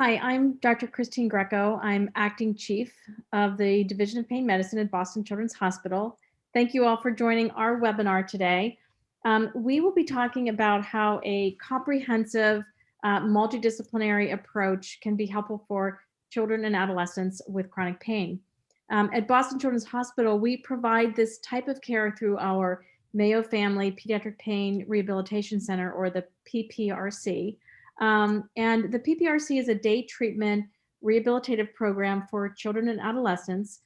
Hi, I'm Dr. Christine Greco. I'm acting chief of the Division of Pain Medicine at Boston Children's Hospital. Thank you all for joining our webinar today. We will be talking about how a comprehensive, multidisciplinary approach can be helpful for children and adolescents with chronic pain. At Boston Children's Hospital, we provide this type of care through our Mayo Family Pediatric Pain Rehabilitation Center, or the PPRC. And the PPRC is a day treatment rehabilitative program for children and adolescents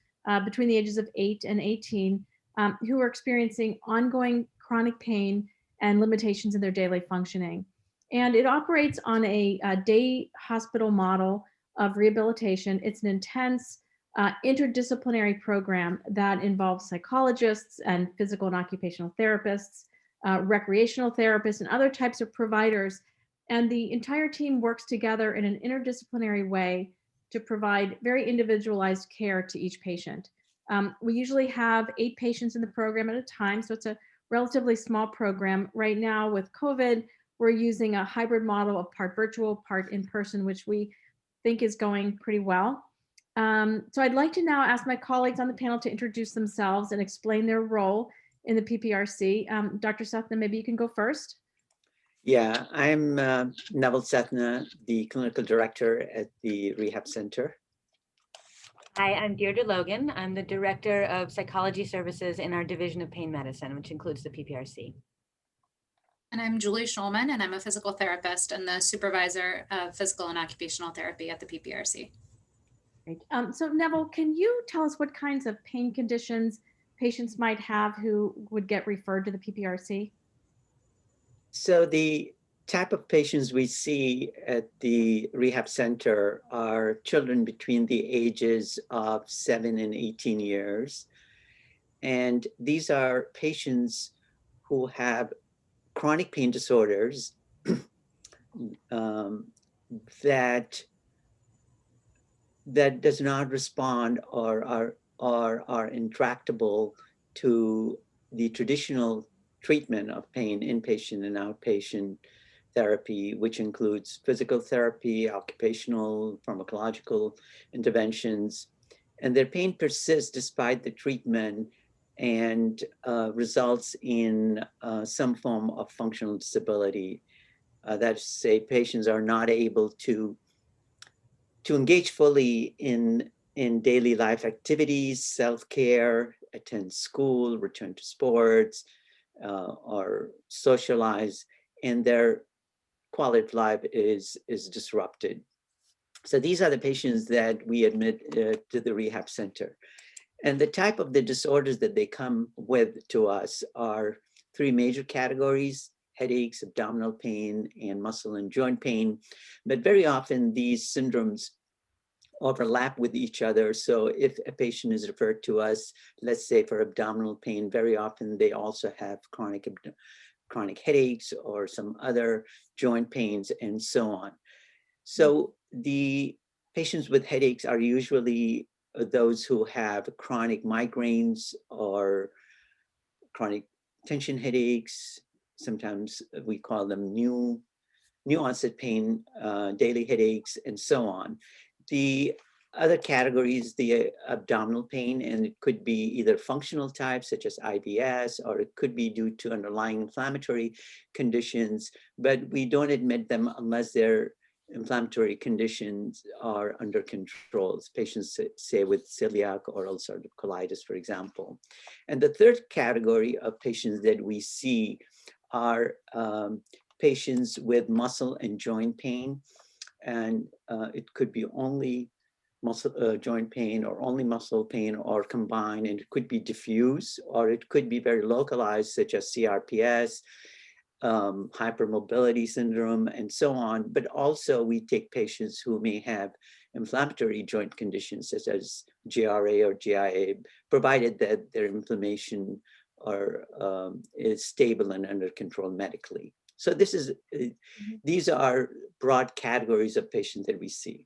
between the ages of 8 and 18 who are experiencing ongoing chronic pain and limitations in their daily functioning. And it operates on a day hospital model of rehabilitation. It's an intense interdisciplinary program that involves psychologists and physical and occupational therapists, recreational therapists, and other types of providers, and the entire team works together in an interdisciplinary way to provide very individualized care to each patient. We usually have 8 patients in the program at a time, so it's a relatively small program. Right now with COVID, we're using a hybrid model of part virtual, part in person, which we think is going pretty well. So I'd like to now ask my colleagues on the panel to introduce themselves and explain their role in the PPRC. Dr. Sethna, maybe you can go first. Yeah, I'm Neville Sethna, the clinical director at the Rehab Center. Hi, I'm Deirdre Logan. I'm the Director of Psychology Services in our Division of Pain Medicine, which includes the PPRC. And I'm Julie Schulman, and I'm a physical therapist and the supervisor of physical and occupational therapy at the PPRC. Great. So Neville, can you tell us what kinds of pain conditions patients might have who would get referred to the PPRC? So the type of patients we see at the Rehab Center are children between the ages of 7 and 18 years. And these are patients who have chronic pain disorders that does not respond or are intractable to the traditional treatment of pain, inpatient and outpatient therapy, which includes physical therapy, occupational, pharmacological interventions. And their pain persists despite the treatment and results in some form of functional disability. That's to say, patients are not able to engage fully in daily life activities, self-care, attend school, return to sports, or socialize, and their quality of life is disrupted. So these are the patients that we admit to the rehab center. And the type of the disorders that they come with to us are 3 major categories: headaches, abdominal pain, and muscle and joint pain. But very often these syndromes overlap with each other. So if a patient is referred to us, let's say for abdominal pain, very often they also have chronic headaches or some other joint pains and so on. So the patients with headaches are usually those who have chronic migraines or chronic tension headaches. Sometimes we call them new onset pain, daily headaches, and so on. The other category is the abdominal pain, and it could be either functional types such as IBS, or it could be due to underlying inflammatory conditions, but we don't admit them unless their inflammatory conditions are under control. Patients say with celiac or ulcerative colitis, for example. And the third category of patients that we see are patients with muscle and joint pain. And it could be only muscle joint pain or only muscle pain or combined, and it could be diffuse or it could be very localized, such as CRPS, hypermobility syndrome, and so on. But also we take patients who may have inflammatory joint conditions such as GRA or GIA, provided that their inflammation is stable and under control medically. So this is, these are broad categories of patients that we see.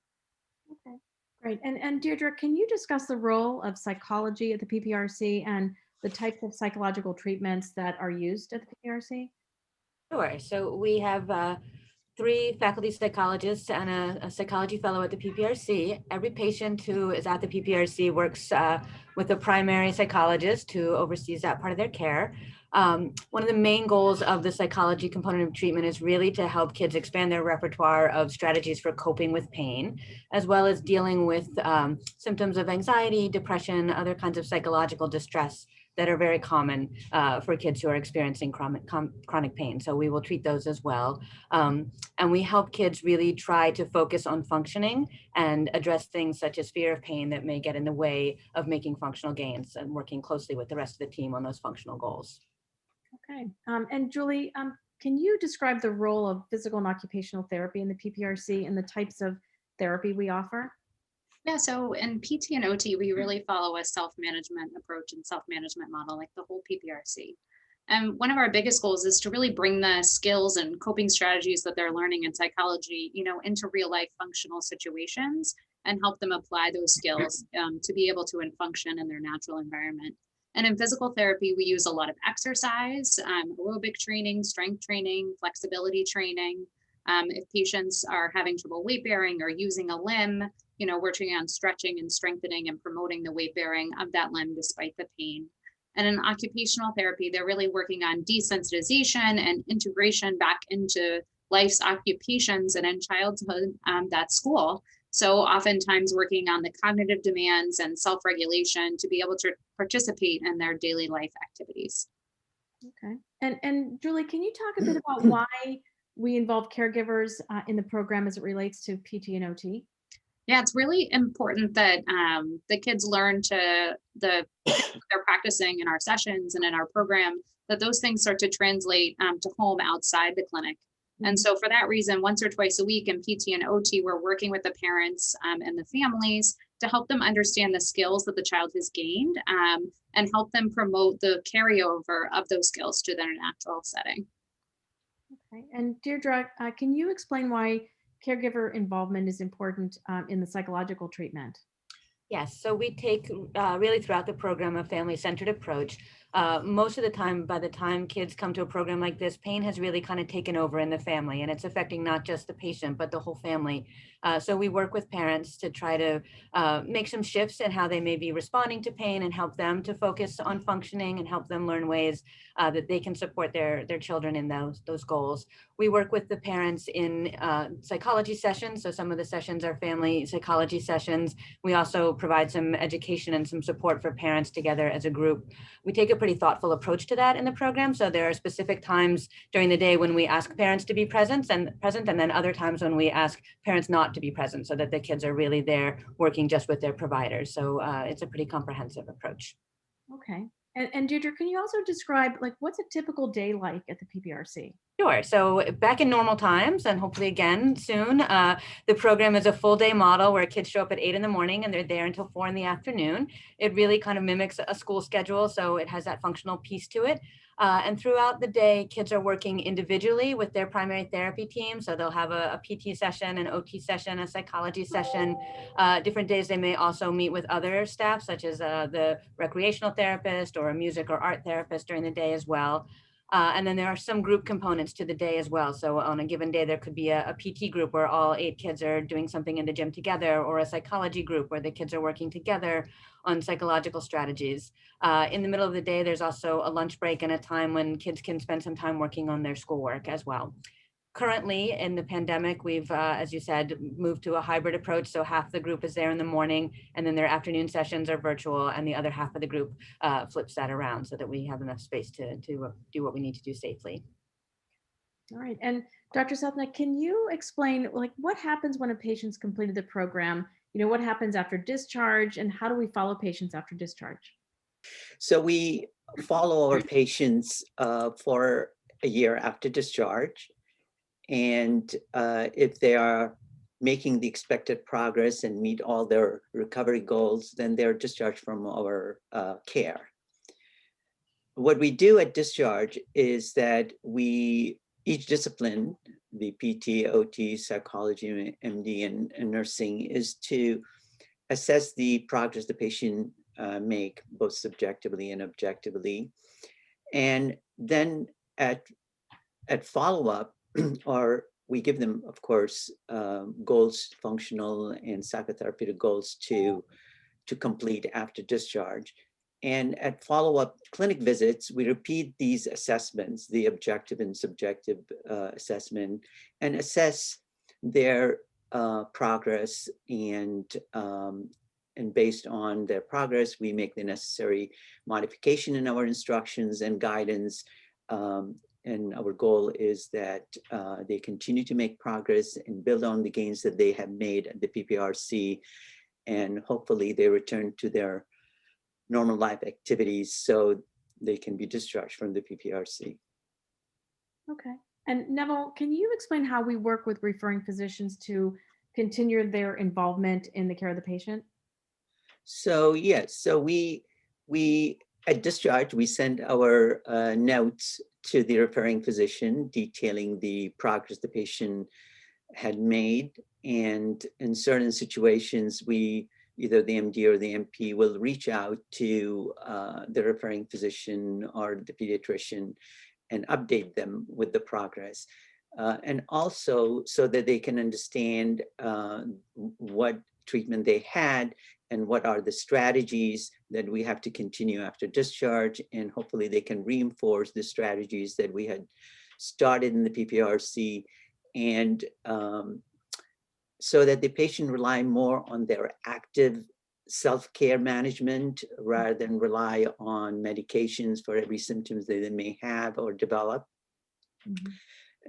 Okay, great. And Deirdre, can you discuss the role of psychology at the PPRC and the types of psychological treatments that are used at the PPRC? Sure. So we have 3 faculty psychologists and a psychology fellow at the PPRC. Every patient who is at the PPRC works with a primary psychologist who oversees that part of their care. One of the main goals of the psychology component of treatment is really to help kids expand their repertoire of strategies for coping with pain, as well as dealing with symptoms of anxiety, depression, other kinds of psychological distress that are very common for kids who are experiencing chronic pain. So we will treat those as well. And we help kids really try to focus on functioning and address things such as fear of pain that may get in the way of making functional gains, and working closely with the rest of the team on those functional goals. Okay. And Julie, can you describe the role of physical and occupational therapy in the PPRC and the types of therapy we offer? Yeah, so in PT and OT, we really follow a self-management approach and self-management model, like the whole PPRC. And one of our biggest goals is to really bring the skills and coping strategies that they're learning in psychology, into real life functional situations, and help them apply those skills to be able to function in their natural environment. And in physical therapy, we use a lot of exercise, aerobic training, strength training, flexibility training. If patients are having trouble weight bearing or using a limb, we're working on stretching and strengthening and promoting the weight bearing of that limb despite the pain. And in occupational therapy, they're really working on desensitization and integration back into life's occupations and in childhood, that's school. So oftentimes working on the cognitive demands and self-regulation to be able to participate in their daily life activities. Okay. And Julie, can you talk a bit about why we involve caregivers in the program as it relates to PT and OT? Yeah, it's really important that the kids learn they're practicing in our sessions and in our program, that those things start to translate to home outside the clinic. And so for that reason, once or twice a week in PT and OT, we're working with the parents and the families to help them understand the skills that the child has gained and help them promote the carryover of those skills to their natural setting. Okay. And Deirdre, can you explain why caregiver involvement is important in the psychological treatment? Yes, so we take really throughout the program a family-centered approach. Most of the time, by the time kids come to a program like this, pain has really kind of taken over in the family, and it's affecting not just the patient, but the whole family. So we work with parents to try to make some shifts in how they may be responding to pain and help them to focus on functioning and help them learn ways that they can support their children in those goals. We work with the parents in psychology sessions. So some of the sessions are family psychology sessions. We also provide some education and some support for parents together as a group. We take a pretty thoughtful approach to that in the program. So there are specific times during the day when we ask parents to be present, and then other times when we ask parents not to be present, so that the kids are really there working just with their providers. So it's a pretty comprehensive approach. Okay. And Deirdre, can you also describe what's a typical day like at the PPRC? Sure. So back in normal times, and hopefully again soon, the program is a full day model where kids show up at 8 in the morning and they're there until 4 in the afternoon. It really kind of mimics a school schedule, so it has that functional piece to it. And throughout the day, kids are working individually with their primary therapy team. So they'll have a PT session, an OT session, a psychology session. Different days, they may also meet with other staff, such as the recreational therapist or a music or art therapist during the day as well. And then there are some group components to the day as well. So on a given day, there could be a PT group where all 8 kids are doing something in the gym together, or a psychology group where the kids are working together on psychological strategies. In the middle of the day, there's also a lunch break and a time when kids can spend some time working on their schoolwork as well. Currently, in the pandemic, we've, as you said, moved to a hybrid approach. So half the group is there in the morning, and then their afternoon sessions are virtual, and the other half of the group flips that around so that we have enough space to do what we need to do safely. All right. And Dr. Seltnick, can you explain what happens when a patient's completed the program? What happens after discharge, and how do we follow patients after discharge? So we follow our patients for a year after discharge. And if they are making the expected progress and meet all their recovery goals, then they're discharged from our care. What we do at discharge is that each discipline, the PT, OT, psychology, MD, and nursing, is to assess the progress the patient make, both subjectively and objectively. And then at follow-up, our we give them, of course, goals, functional and psychotherapeutic goals to complete after discharge. And at follow-up clinic visits, we repeat these assessments, the objective and subjective assessment, and assess their progress. And based on their progress, we make the necessary modification in our instructions and guidance. And our goal is that they continue to make progress and build on the gains that they have made at the PPRC. And hopefully they return to their normal life activities so they can be discharged from the PPRC. Okay. And Neville, can you explain how we work with referring physicians to continue their involvement in the care of the patient? So yes, so we at discharge, we send our notes to the referring physician detailing the progress the patient had made. And in certain situations, either the MD or the MP will reach out to the referring physician or the pediatrician and update them with the progress. And also so that they can understand what treatment they had and what are the strategies that we have to continue after discharge. And hopefully they can reinforce the strategies that we had started in the PPRC, and so that the patient rely more on their active self-care management rather than rely on medications for every symptoms that they may have or develop. Mm-hmm.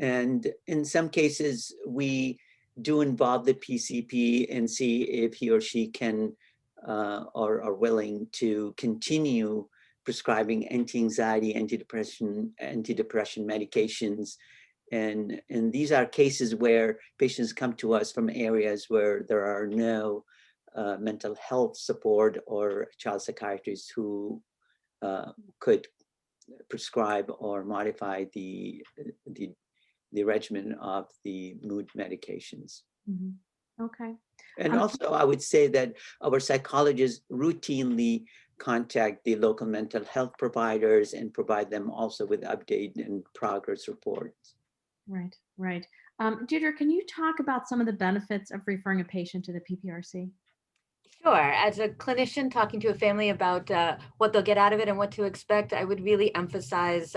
And in some cases, we do involve the PCP and see if he or she can or are willing to continue prescribing anti-anxiety, antidepressant medications. And these are cases where patients come to us from areas where there are no mental health support or child psychiatrists who could prescribe or modify the regimen of the mood medications. Mm-hmm. Okay. And also, I would say that our psychologists routinely contact the local mental health providers and provide them also with update and progress reports. Right, right. Deirdre, can you talk about some of the benefits of referring a patient to the PPRC? Sure. As a clinician talking to a family about what they'll get out of it and what to expect, I would really emphasize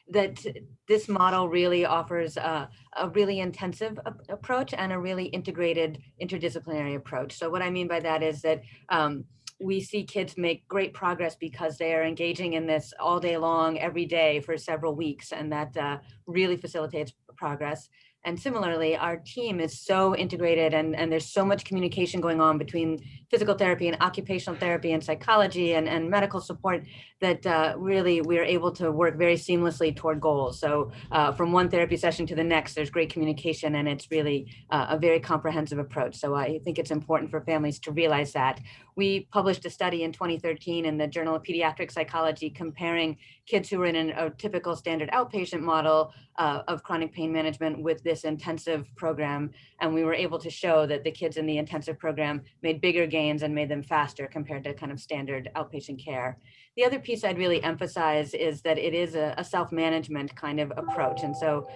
that this model really offers a really intensive approach and a really integrated interdisciplinary approach. So what I mean by that is that we see kids make great progress because they are engaging in this all day long, every day for several weeks, and that really facilitates progress. And similarly, our team is so integrated and there's so much communication going on between physical therapy and occupational therapy and psychology and medical support that really we're able to work very seamlessly toward goals. So from one therapy session to the next, there's great communication, and it's really a very comprehensive approach. So I think it's important for families to realize that. We published a study in 2013 in the Journal of Pediatric Psychology comparing kids who were in a typical standard outpatient model of chronic pain management with this intensive program. And we were able to show that the kids in the intensive program made bigger gains and made them faster compared to kind of standard outpatient care. The other piece I'd really emphasize is that it is a self-management kind of approach. And so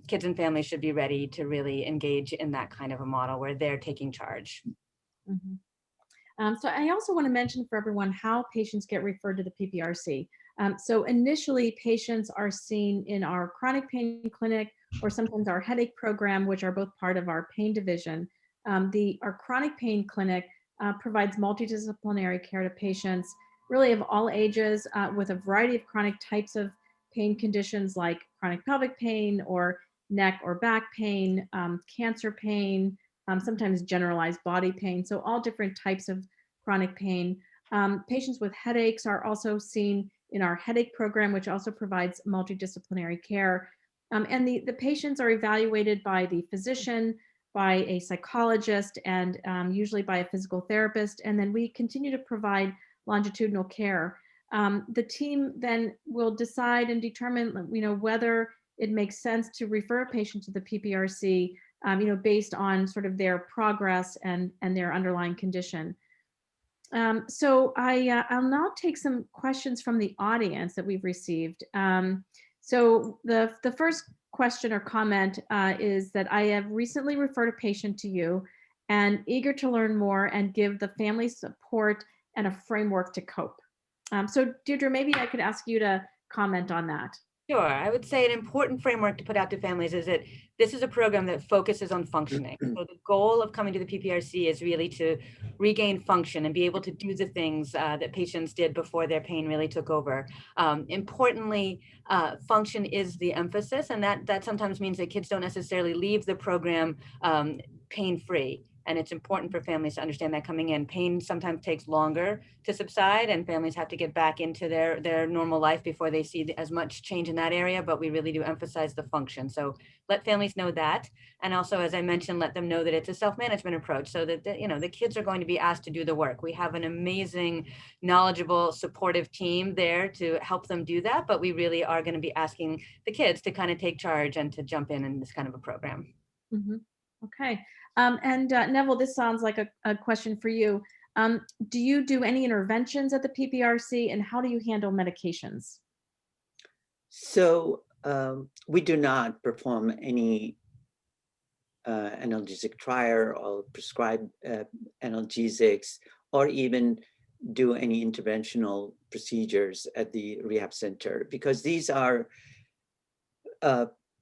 kids and families should be ready to really engage in that kind of a model where they're taking charge. Mm-hmm. So I also want to mention for everyone how patients get referred to the PPRC. So initially, patients are seen in our chronic pain clinic or sometimes our headache program, which are both part of our pain division. Our chronic pain clinic provides multidisciplinary care to patients really of all ages with a variety of chronic types of pain conditions like chronic pelvic pain or neck or back pain, cancer pain, sometimes generalized body pain. So all different types of chronic pain. Patients with headaches are also seen in our headache program, which also provides multidisciplinary care. And the patients are evaluated by the physician, by a psychologist, and usually by a physical therapist. And then we continue to provide longitudinal care. The team then will decide and determine, whether it makes sense to refer a patient to the PPRC, based on sort of their progress and their underlying condition. So I'll now take some questions from the audience that we've received. So the first question or comment is that I have recently referred a patient to you and eager to learn more and give the family support and a framework to cope. So Deirdre, maybe I could ask you to comment on that. Sure. I would say an important framework to put out to families is that this is a program that focuses on functioning. So the goal of coming to the PPRC is really to regain function and be able to do the things that patients did before their pain really took over. Importantly, function is the emphasis, and that sometimes means that kids don't necessarily leave the program pain-free. And it's important for families to understand that coming in. Pain sometimes takes longer to subside, and families have to get back into their normal life before they see as much change in that area, but we really do emphasize the function. So let families know that. And also, as I mentioned, let them know that it's a self-management approach, so that the kids are going to be asked to do the work. We have an amazing, knowledgeable, supportive team there to help them do that, but we really are going to be asking the kids to kind of take charge and to jump in this kind of a program. Mm-hmm. Okay. And Neville, this sounds like a question for you. Do you do any interventions at the PPRC, and how do you handle medications? So we do not perform any analgesic trial or prescribe analgesics, or even do any interventional procedures at the rehab center, because these are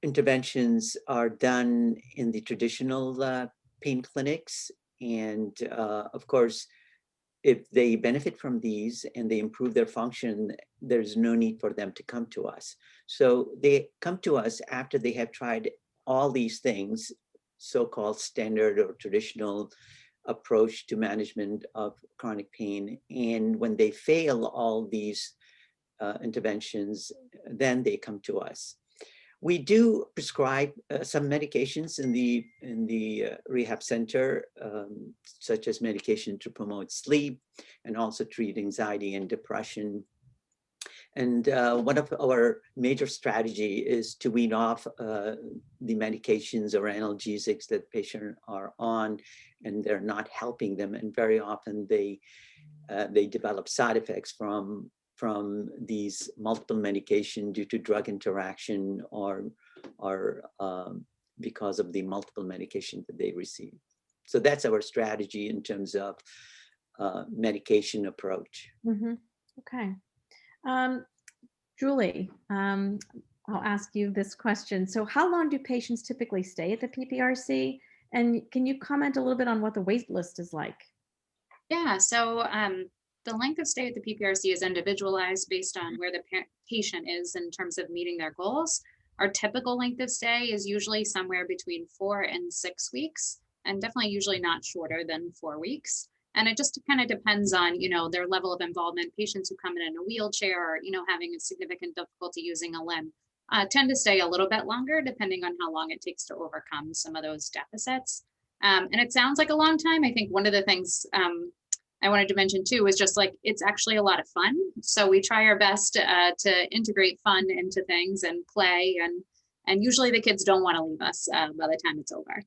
interventions are done in the traditional pain clinics. And of course, if they benefit from these and they improve their function, there's no need for them to come to us. So they come to us after they have tried all these things, so-called standard or traditional approach to management of chronic pain. And when they fail all these interventions, then they come to us. We do prescribe some medications in the rehab center, such as medication to promote sleep and also treat anxiety and depression. And one of our major strategy is to wean off the medications or analgesics that patients are on, and they're not helping them. And very often they develop side effects from these multiple medication due to drug interaction or because of the multiple medication that they receive. So that's our strategy in terms of medication approach. Mm-hmm. Okay. Julie, I'll ask you this question. So how long do patients typically stay at the PPRC? And can you comment a little bit on what the wait list is like? Yeah, so the length of stay at the PPRC is individualized based on where the patient is in terms of meeting their goals. Our typical length of stay is usually somewhere between 4 and 6 weeks, and definitely usually not shorter than 4 weeks. And it just kind of depends on, their level of involvement. Patients who come in a wheelchair or, having a significant difficulty using a limb tend to stay a little bit longer, depending on how long it takes to overcome some of those deficits. And it sounds like a long time. I think one of the things I wanted to mention too is just like, it's actually a lot of fun. So we try our best to integrate fun into things and play. And usually the kids don't want to leave us by the time it's over.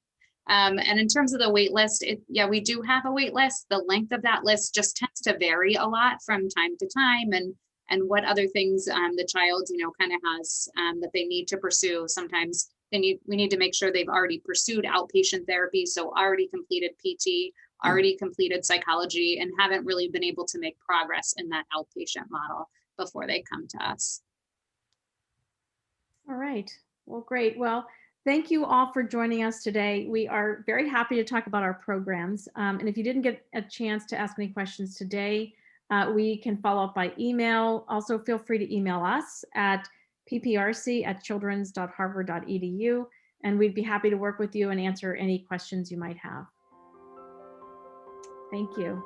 And in terms of the wait list, we do have a wait list. The length of that list just tends to vary a lot from time to time, and what other things the child, kind of has that they need to pursue. Sometimes we need to make sure they've already pursued outpatient therapy. So already completed PT, already completed psychology, and haven't really been able to make progress in that outpatient model before they come to us. All right. Well, great. Well, thank you all for joining us today. We are very happy to talk about our programs. And if you didn't get a chance to ask any questions today, we can follow up by email. Also, feel free to email us at pprc@childrens.harvard.edu, and we'd be happy to work with you and answer any questions you might have. Thank you.